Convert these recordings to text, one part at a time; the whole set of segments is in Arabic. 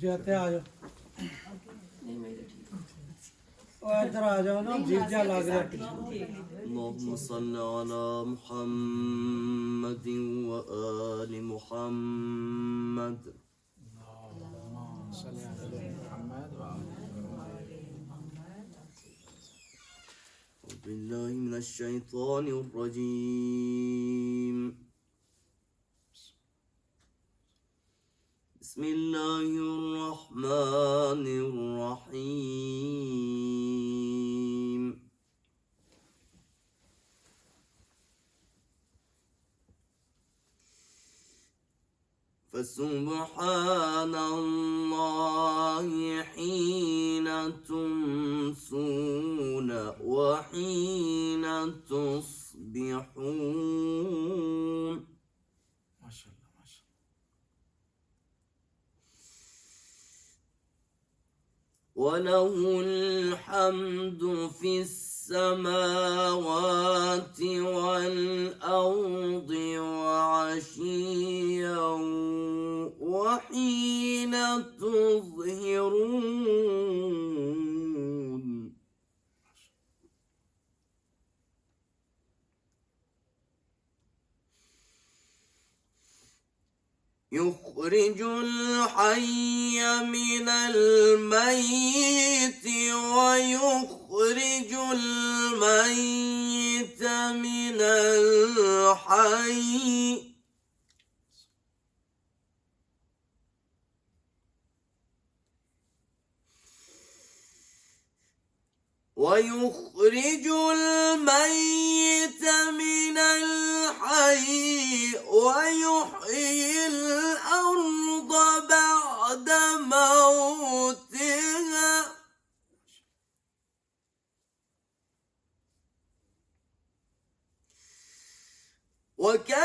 ਤੁਸੀਂ ਇੱਥੇ ਆ ਜਾਓ ਉਹ ਇੱਧਰ ਆ ਜਾਓ ਨਾ ਜੀਜਾ ਲੱਗ ਰਿਹਾ اللهم صل على محمد وآل محمد أعوذ بالله من الشيطان الرجيم بسم الله الرحمن الرحيم فسبحان الله حين تمسون وحين تصبحون ما شاء الله ما شاء الله وله الحمد في السماوات والأرض وعشيا وحين تظهرون يخرج الحي من الميت ويخرج الميت من الحي ويخرج الميت من الحي ويحيي الأرض بعد موتها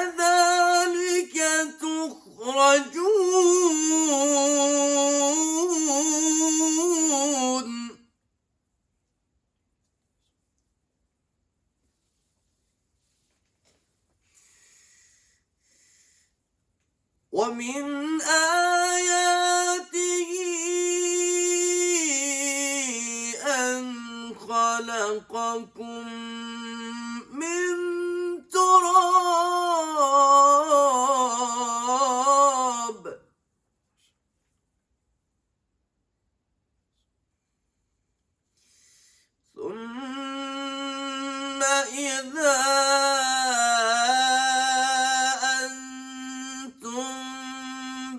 وكذلك تخرجون ومن آياته أن خلقكم من تراب ثم إذا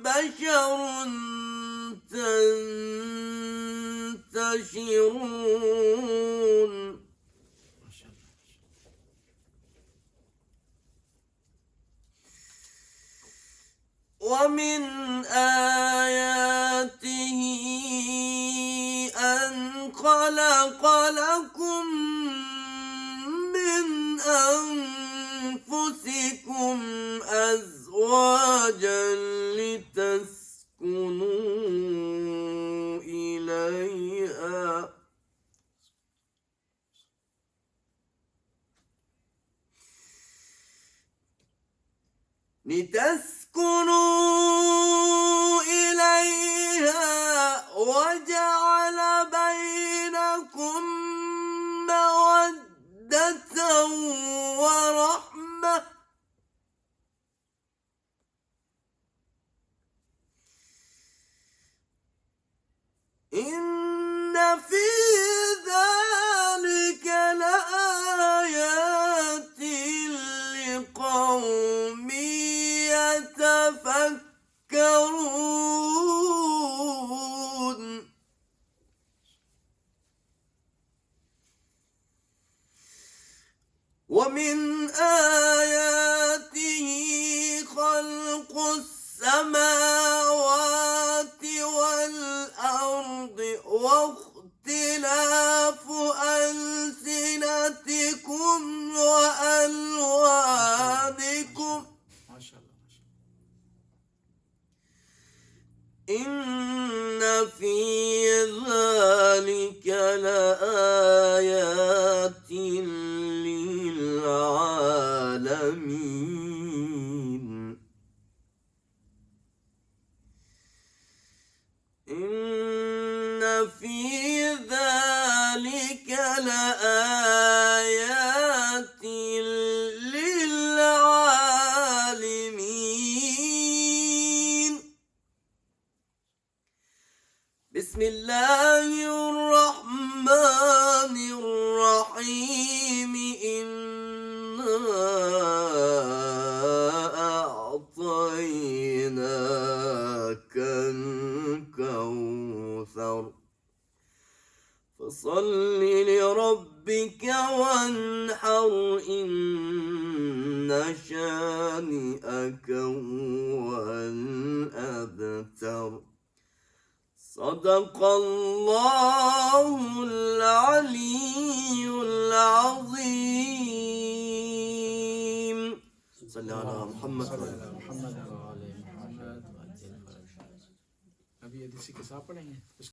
بشر تنتشرون ومن آياته أن خلق لكم من أنفسكم أزواجا لتسكنوا إليها وجعل بينكم مودة ورحمة إن في ذلك لآيات لقوم يتفكرون ومن آياته خلق السماوات والأرض واختلاف ألسنتكم وألوانكم ما شاء الله ما شاء الله إن في ذلك لآيات للعالمين الجحيم إنا أعطيناك الكوثر فصل لربك وانحر إن شانئك هو الأبتر صدق الله العلي العظيم. صلى على محمد محمد وآل محمد. अभी ये किसी के साथ पढ़ेंगे।